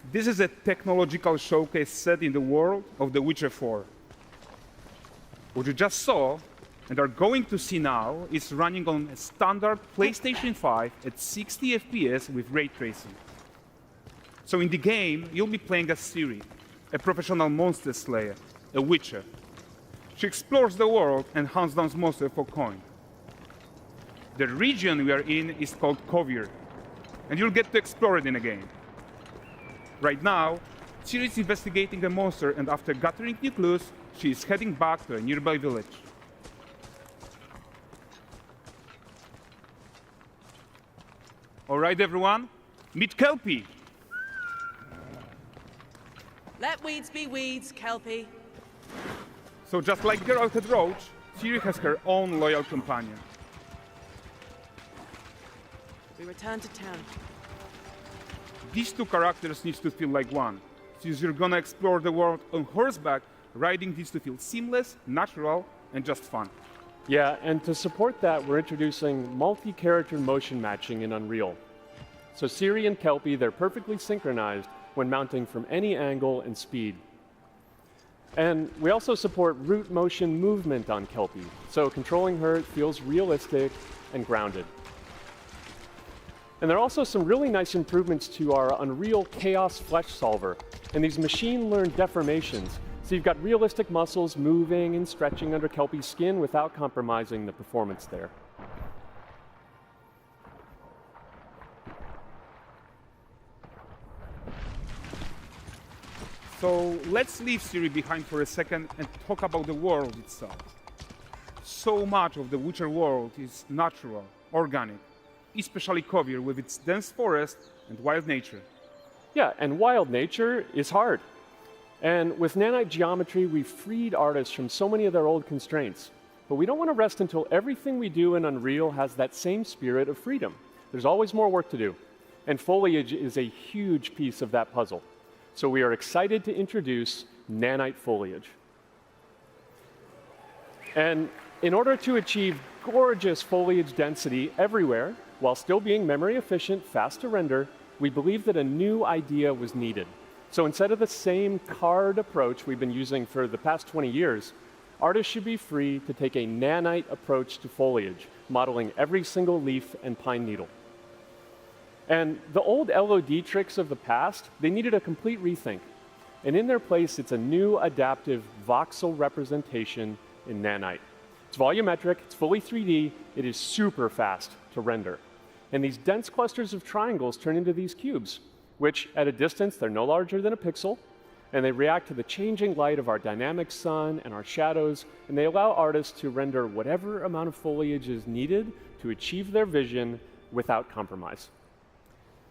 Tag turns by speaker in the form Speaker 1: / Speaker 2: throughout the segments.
Speaker 1: This is a technological showcase set in the world of The Witcher 4. What you just saw and are going to see now is running on a standard PlayStation 5 at 60 FPS with ray tracing. So in the game, you'll be playing as Ciri, a professional monster slayer, a witcher. She explores the world and hunts down monsters for coin. The region we are in is called Kovir, and you'll get to explore it in a game. Right now, Ciri is investigating a monster, and after gathering new clues, she is heading back to a nearby village. All right, everyone, meet Kelpie.
Speaker 2: Let weeds be weeds, Kelpie.
Speaker 1: So just like Geralt had Roach, Ciri has her own loyal companion.
Speaker 2: We return to town.
Speaker 1: These two characters need to feel like one. Since you're gonna explore the world on horseback, riding needs to feel seamless, natural, and just fun.
Speaker 3: Yeah, and to support that, we're introducing multi-character motion matching in Unreal. So Ciri and Kelpie, they're perfectly synchronized when mounting from any angle and speed. And we also support root motion movement on Kelpie, so controlling her feels realistic and grounded. And there are also some really nice improvements to our Unreal Chaos Flesh Solver and these machine-learned deformations. So you've got realistic muscles moving and stretching under Kelpie's skin without compromising the performance there.
Speaker 1: So let's leave Ciri behind for a second and talk about the world itself. So much of the Witcher world is natural, organic, especially Kovir with its dense forest and wild nature.
Speaker 3: Yeah, and wild nature is hard. And with nanite geometry, we've freed artists from so many of their old constraints. But we don't want to rest until everything we do in Unreal has that same spirit of freedom. There's always more work to do. And foliage is a huge piece of that puzzle. So we are excited to introduce nanite foliage. And in order to achieve gorgeous foliage density everywhere, while still being memory efficient, fast to render, we believe that a new idea was needed. So instead of the same card approach we've been using for the past 20 years, artists should be free to take a nanite approach to foliage, modeling every single leaf and pine needle. And the old LOD tricks of the past, they needed a complete rethink. And in their place, it's a new adaptive voxel representation in nanite. It's volumetric, it's fully 3D, it is super fast to render. And these dense clusters of triangles turn into these cubes, which at a distance, they're no larger than a pixel, and they react to the changing light of our dynamic sun and our shadows, and they allow artists to render whatever amount of foliage is needed to achieve their vision without compromise.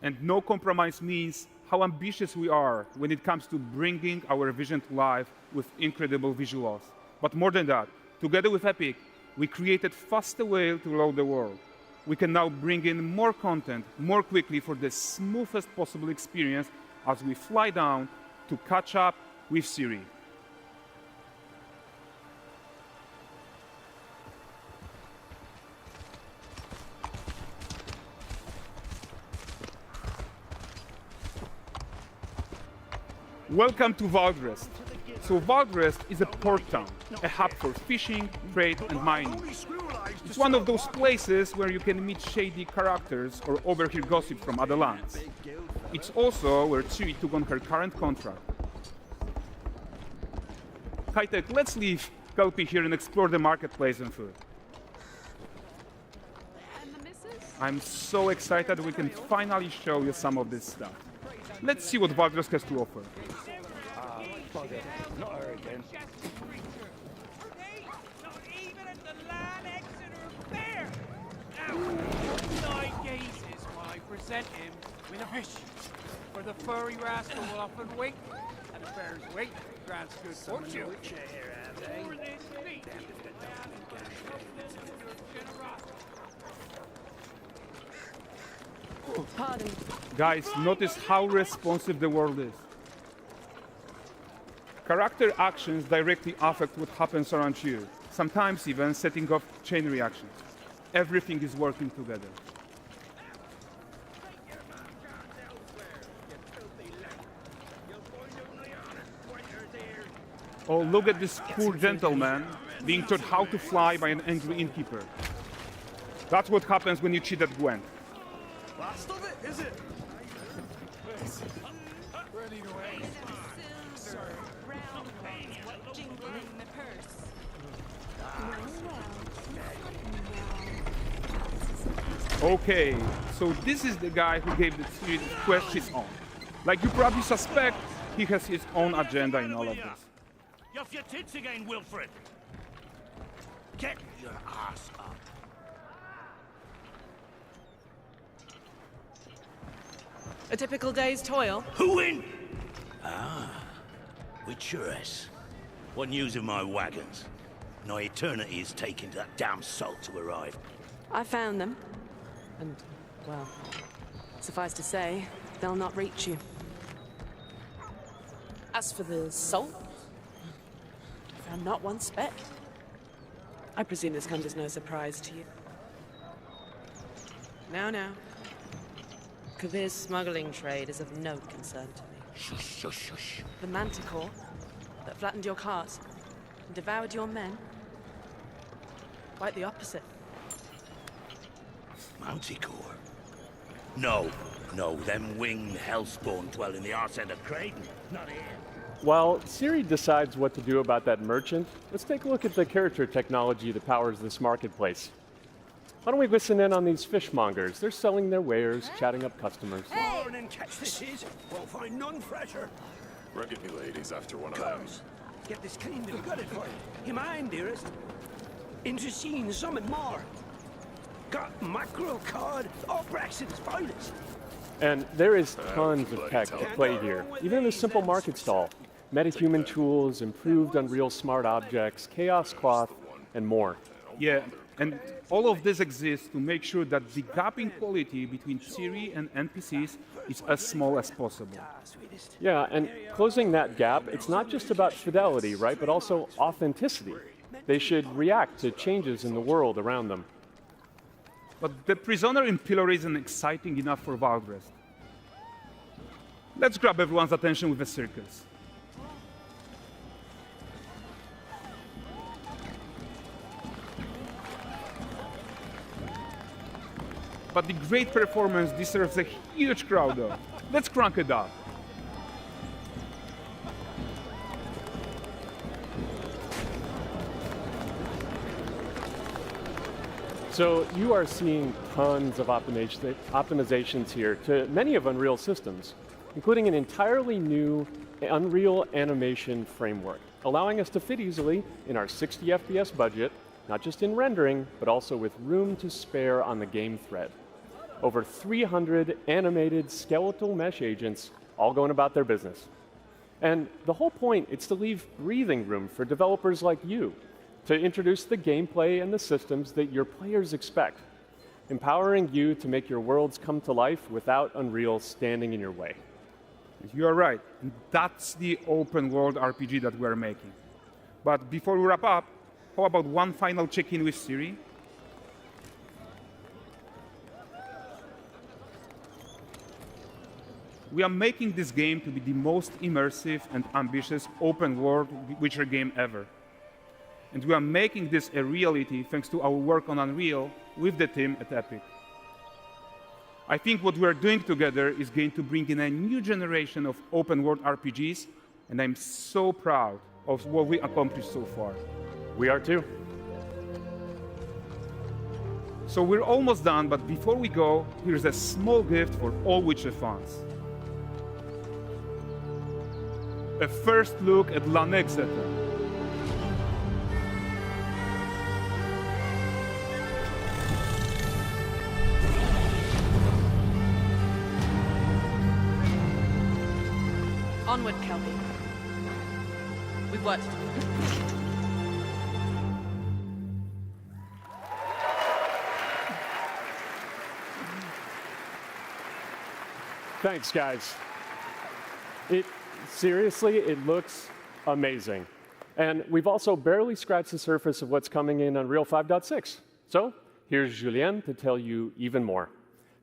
Speaker 1: And no compromise means how ambitious we are when it comes to bringing our vision to life with incredible visuals. But more than that, together with Epic, we created faster way to load the world. We can now bring in more content more quickly for the smoothest possible experience as we fly down to catch up with Ciri. Welcome to Valdrest. So Valdrest is a port town, a hub for fishing, trade, and mining. It's one of those places where you can meet shady characters or overhear gossip from other lands. It's also where Ciri took on her current contract. High-tech, let's leave Kelpie here and explore the marketplace and food. I'm so excited we can finally show you some of this stuff. Let's see what Valdrest has to offer.
Speaker 4: Not her again.
Speaker 5: Present him with a fish, for the furry rascal will often wait, and a bear's weight grants good fortune.
Speaker 2: Pardon.
Speaker 1: Guys, notice how responsive the world is. Character actions directly affect what happens around you, sometimes even setting off chain reactions. Everything is working together. Oh, look at this poor gentleman being taught how to fly by an angry innkeeper. That's what happens when you cheat at Gwent.
Speaker 4: Last of it, is it?
Speaker 1: Okay, so this is the guy who gave the quest his own. Like you probably suspect, he has his own agenda in all of this.
Speaker 6: You're off your tits again, Wilfred. Get your ass up.
Speaker 2: A typical day's toil.
Speaker 6: Who in? With Churres. What news of my wagons? No eternity is taking that damn salt to arrive.
Speaker 2: I found them. And, well, suffice to say, they'll not reach you. As for the salt, I found not one speck. I presume this comes as no surprise to you. Now. Kavir's smuggling trade is of no concern to me.
Speaker 6: Shush, shush, shush.
Speaker 2: The manticore that flattened your cart and devoured your men, quite the opposite.
Speaker 6: Manticore? No, them winged hellspawn dwell in the arse end of Creighton, not here.
Speaker 3: While Siri decides what to do about that merchant, let's take a look at the character technology that powers this marketplace. Why don't we listen in on these fishmongers? They're selling their wares, chatting up customers.
Speaker 6: Morning, catch this is. Won't find none fresher.
Speaker 4: Reckon you ladies after one of them.
Speaker 6: Comes. Get this cleaned and gutted for you. You mind, dearest? Into seeing some and more. Got mackerel cod, all Braxton's finest.
Speaker 3: And there is tons of tech at play here, even in this simple market stall. Metahuman tools, improved Unreal smart objects, chaos cloth, and more.
Speaker 1: Yeah, and all of this exists to make sure that the gap in quality between Siri and NPCs is as small as possible.
Speaker 3: Yeah, and closing that gap, it's not just about fidelity, right, but also authenticity. They should react to changes in the world around them.
Speaker 1: But the prisoner in pillory isn't exciting enough for Valdrest. Let's grab everyone's attention with a circus. But the great performance deserves a huge crowd though. Let's crank it up.
Speaker 3: So you are seeing tons of optimizations here to many of Unreal systems, including an entirely new Unreal animation framework, allowing us to fit easily in our 60 FPS budget, not just in rendering, but also with room to spare on the game thread. Over 300 animated skeletal mesh agents all going about their business. And the whole point is to leave breathing room for developers like you to introduce the gameplay and the systems that your players expect, empowering you to make your worlds come to life without Unreal standing in your way.
Speaker 1: You are right, and that's the open world RPG that we're making. But before we wrap up, how about one final check-in with Siri? We are making this game to be the most immersive and ambitious open world Witcher game ever. And we are making this a reality thanks to our work on Unreal with the team at Epic. I think what we are doing together is going to bring in a new generation of open world RPGs, and I'm so proud of what we accomplished so far.
Speaker 3: We are too.
Speaker 1: So we're almost done, but before we go, here's a small gift for all Witcher fans. A first look at Lanexeter.
Speaker 2: Onward, Kelpie. We've worked to do.
Speaker 3: Thanks, guys. Seriously, it looks amazing. And we've also barely scratched the surface of what's coming in Unreal 5.6. So here's Julien to tell you even more.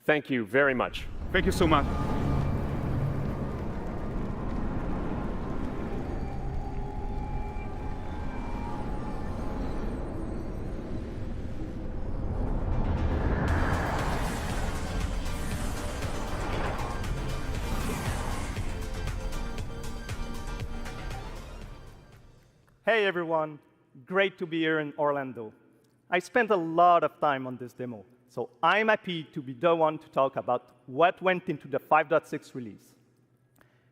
Speaker 3: Thank you very much.
Speaker 1: Thank you so much.
Speaker 7: Hey everyone, great to be here in Orlando. I spent a lot of time on this demo, so I'm happy to be the one to talk about what went into the 5.6 release.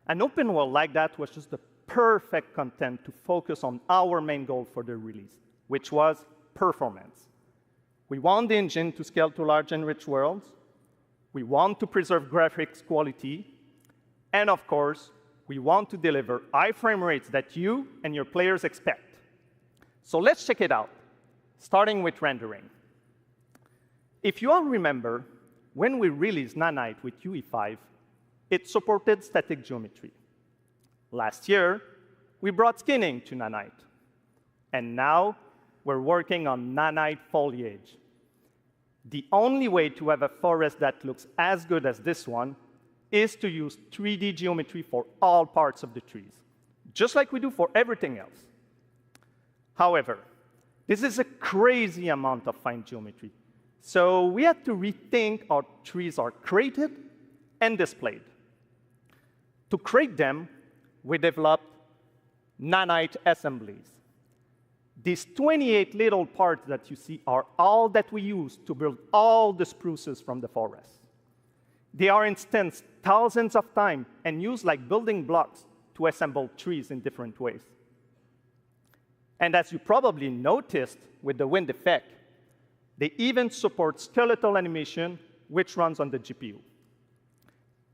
Speaker 7: An open world like that was just the perfect content to focus on our main goal for the release, which was performance. We want the engine to scale to large and rich worlds. We want to preserve graphics quality. And of course, we want to deliver high frame rates that you and your players expect. So let's check it out, starting with rendering. If you all remember, when we released Nanite with UE5, it supported static geometry. Last year, we brought skinning to Nanite. And now, we're working on Nanite foliage. The only way to have a forest that looks as good as this one is to use 3D geometry for all parts of the trees, just like we do for everything else. However, this is a crazy amount of fine geometry, so we had to rethink how trees are created and displayed. To create them, we developed Nanite assemblies. These 28 little parts that you see are all that we use to build all the spruces from the forest. They are instanced thousands of times and used like building blocks to assemble trees in different ways. And as you probably noticed with the wind effect, they even support skeletal animation, which runs on the GPU.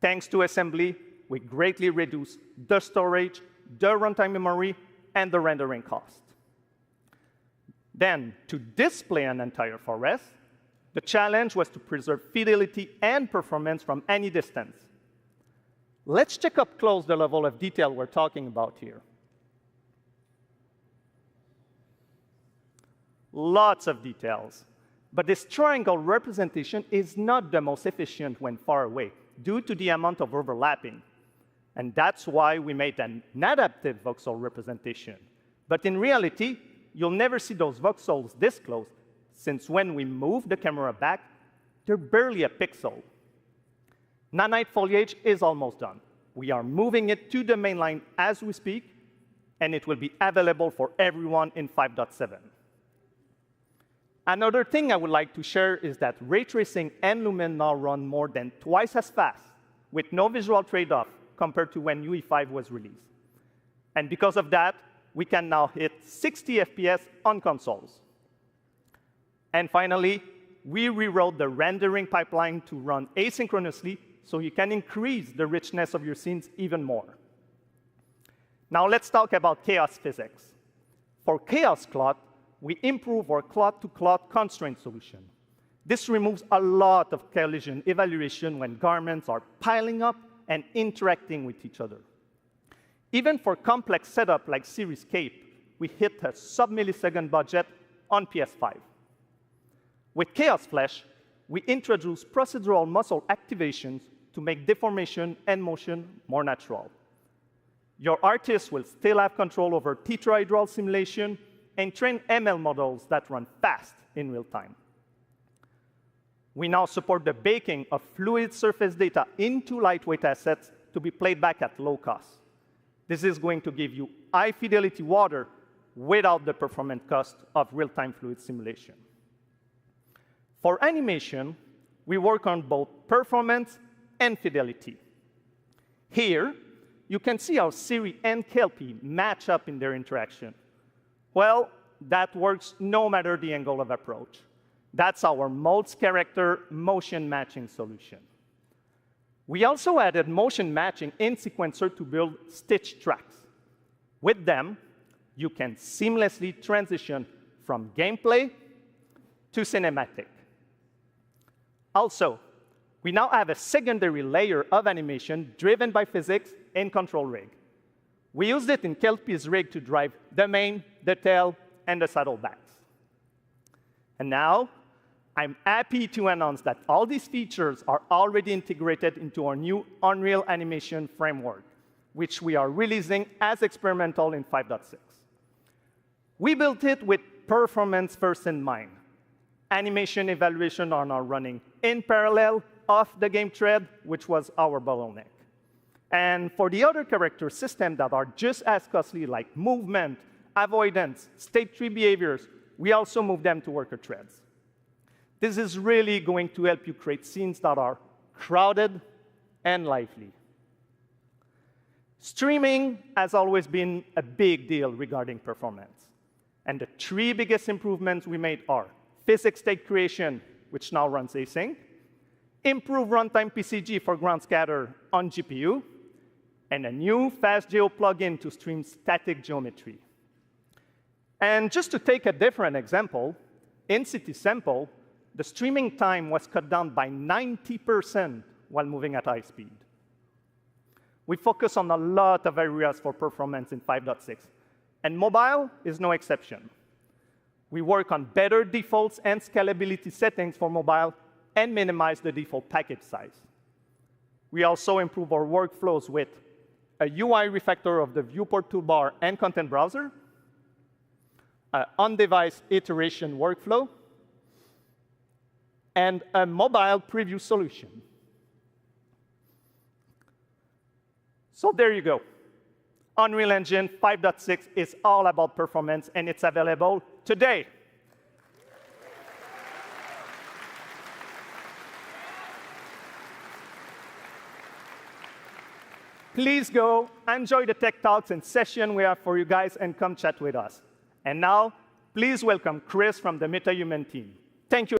Speaker 7: Thanks to assembly, we greatly reduce the storage, the runtime memory, and the rendering cost. Then, to display an entire forest, the challenge was to preserve fidelity and performance from any distance. Let's check up close the level of detail we're talking about here. Lots of details. But this triangle representation is not the most efficient when far away, due to the amount of overlapping. And that's why we made an adaptive voxel representation. But in reality, you'll never see those voxels this close, since when we move the camera back, they're barely a pixel. Nanite foliage is almost done. We are moving it to the main line as we speak, and it will be available for everyone in 5.7. Another thing I would like to share is that ray tracing and Lumen now run more than twice as fast, with no visual trade-off compared to when UE5 was released. And because of that, we can now hit 60 FPS on consoles. And finally, we rewrote the rendering pipeline to run asynchronously so you can increase the richness of your scenes even more. Now let's talk about chaos physics. For chaos cloth, we improve our cloth-to-cloth constraint solution. This removes a lot of collision evaluation when garments are piling up and interacting with each other. Even for complex setup like Series Cape, we hit a sub-millisecond budget on PS5. With Chaos Flesh, we introduce procedural muscle activations to make deformation and motion more natural. Your artist will still have control over tetrahedral simulation and train ML models that run fast in real time. We now support the baking of fluid surface data into lightweight assets to be played back at low cost. This is going to give you high-fidelity water without the performance cost of real-time fluid simulation. For animation, we work on both performance and fidelity. Here, you can see how Siri and Kelpie match up in their interaction. Well, that works no matter the angle of approach. That's our Modes character motion matching solution. We also added motion matching in Sequencer to build stitch tracks. With them, you can seamlessly transition from gameplay to cinematic. Also, we now have a secondary layer of animation driven by physics in Control Rig. We used it in Kelpie's rig to drive the mane, the tail, and the saddlebags. And now, I'm happy to announce that all these features are already integrated into our new Unreal Animation framework, which we are releasing as experimental in 5.6. We built it with performance first in mind. Animation evaluation are now running in parallel off the game thread, which was our bottleneck. And for the other character systems that are just as costly, like movement, avoidance, state tree behaviors, we also move them to worker threads. This is really going to help you create scenes that are crowded and lively. Streaming has always been a big deal regarding performance. And the three biggest improvements we made are physics state creation, which now runs async, improve runtime PCG for ground scatter on GPU, and a new FastGeo plugin to stream static geometry. And just to take a different example, in CitySample, the streaming time was cut down by 90% while moving at high speed. We focus on a lot of areas for performance in 5.6, and mobile is no exception. We work on better defaults and scalability settings for mobile and minimize the default package size. We also improve our workflows with a UI refactor of the viewport toolbar and content browser, an on-device iteration workflow, and a mobile preview solution. So there you go. Unreal Engine 5.6 is all about performance, and it's available today. Please go enjoy the tech talks and session we have for you guys and come chat with us. And now, please welcome Chris from the MetaHuman team. Thank you.